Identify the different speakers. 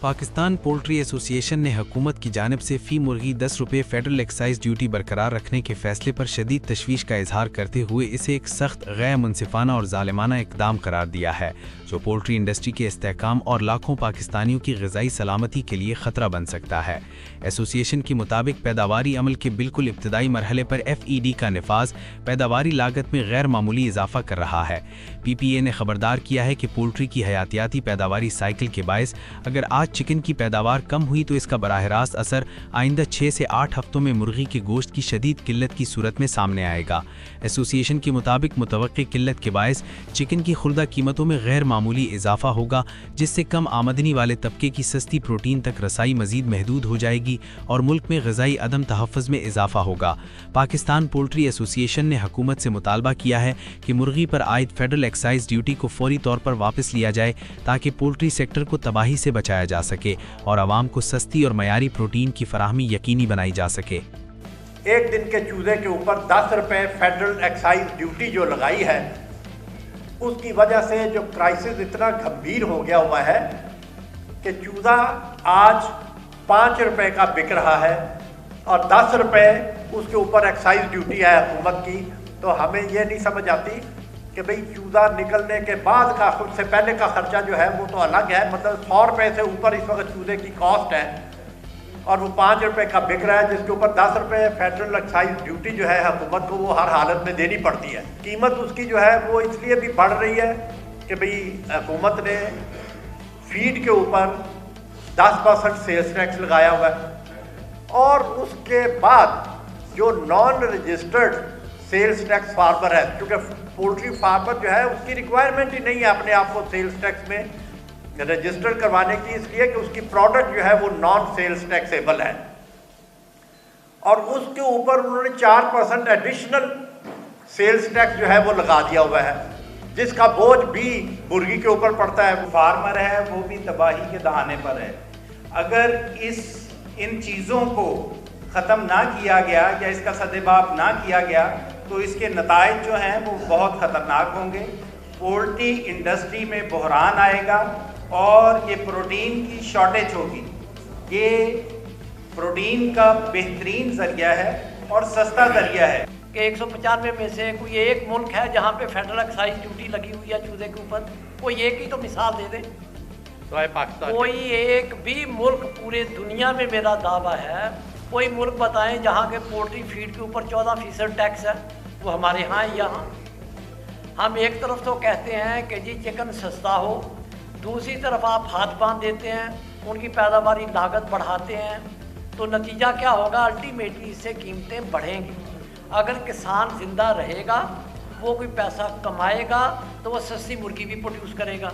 Speaker 1: Pakistan poultry association ने हुकूमत की जानिब से फ़ी मुर्गी 10 रुपये फेडरल एक्साइज ड्यूटी बरकरार रखने के फैसले पर शदीद तशवीश का इजहार करते हुए इसे एक सख्त गैर मुनसिफाना और ज़ालिमाना इक़दाम करार दिया है, जो पोल्ट्री इंडस्ट्री के इस्तेहकाम और लाखों पाकिस्तानियों की ग़िज़ाई सलामती के लिए ख़तरा बन सकता है। एसोसिएशन के मुताबिक पैदावारी अमल के बिल्कुल इब्तदाई मरहले पर FED का नफाज पैदावारी लागत में गैर मामूली इजाफा कर रहा है। PPA ने खबरदार किया है कि पोल्ट्री की हयातियाती पैदावारी साइकिल के बायस अगर आज चिकन की पैदावार कम हुई तो इसका बराह रास्त असर आइंदा 6 से 8 हफ्तों में मुर्गी के गोश्त की शदीद किल्लत की सूरत में सामने आएगा। एसोसिएशन के मुताबिक मुतवक्की किल्लत के बायस चिकन की खुर्दा कीमतों में गैर मामूली इजाफा होगा, जिससे कम आमदनी वाले तबके की सस्ती प्रोटीन तक रसाई मजीद महदूद हो जाएगी और मुल्क में ग़िज़ाई अदम तहफ़्फ़ुज़ में इजाफा होगा। पाकिस्तान पोल्ट्री एसोसिएशन ने हुकूमत से मुतालबा किया है कि मुर्गी पर आयद फेडरल एक्साइज ड्यूटी को फौरी तौर पर वापस लिया जाए ताकि पोल्ट्री सेक्टर को तबाही से बचाया जा सके और आवाम को सस्ती और मयारी प्रोटीन की फराहमी यकीनी बनाई जा सके।
Speaker 2: एक दिन के चूजे के ऊपर 10 रुपये फेडरल एक्साइज ड्यूटी जो लगाई है, उसकी वजह से जो क्राइसिस इतना गंभीर हो गया हुआ है कि चूजा आज 5 रुपये का बिक रहा है और 10 रुपये उसके ऊपर एक्साइज ड्यूटी है हुकूमत की। तो हमें ये नहीं समझ आती कि भाई चूजा निकलने के बाद का खुद से पहले का खर्चा जो है वो तो अलग है, मतलब 100 रुपये से ऊपर इस वक्त चूजे की कॉस्ट है और वो 5 रुपये का बिक रहा है, जिसके ऊपर 10 रुपये फेडरल एक्साइज ड्यूटी जो है हुकूमत को वो हर हालत में देनी पड़ती है। कीमत उसकी जो है वो इसलिए भी बढ़ रही है कि भाई हुकूमत ने फीड के ऊपर 10% सेल्स टैक्स लगाया हुआ है और उसके बाद जो non registered sales tax farmer है, क्योंकि पोल्ट्री फार्मर जो है उसकी रिक्वायरमेंट ही नहीं है अपने आप को सेल्स टैक्स में रजिस्टर करवाने की, इसलिए कि उसकी प्रोडक्ट जो है वो नॉन सेल्स टैक्सेबल है और उसके ऊपर उन्होंने 4% एडिशनल सेल्स टैक्स जो है वो लगा दिया हुआ है, जिसका बोझ भी मुर्गी के ऊपर पड़ता है।
Speaker 3: फार्मर है वो भी तबाही के दहाने पर है। अगर इन चीज़ों को ख़त्म ना किया गया या इसका सदेबाब ना किया गया तो इसके नताइज जो हैं वो बहुत ख़तरनाक होंगे। पोल्ट्री इंडस्ट्री में बहरान आएगा और ये प्रोटीन की शॉर्टेज होगी। ये प्रोटीन का बेहतरीन ज़रिया है और सस्ता ज़रिया है
Speaker 4: कि 195 में से कोई एक मुल्क है जहाँ पे फेडरल एक्साइज ड्यूटी लगी हुई है चूजे के ऊपर। कोई एक ही तो मिसाल दे दे, कोई एक भी मुल्क पूरे दुनिया में, मेरा दावा है कोई मुल्क बताएं जहाँ के पोल्ट्री फीड के ऊपर 14% टैक्स है, वो हमारे यहाँ है। यहाँ हम एक तरफ तो कहते हैं कि जी चिकन सस्ता हो, दूसरी तरफ आप हाथ बांध देते हैं, उनकी पैदावारी लागत बढ़ाते हैं, तो नतीजा क्या होगा? अल्टीमेटली इससे कीमतें बढ़ेंगी। अगर किसान ज़िंदा रहेगा, वो कोई पैसा कमाएगा तो वो सस्ती मुर्गी भी प्रोड्यूस करेगा।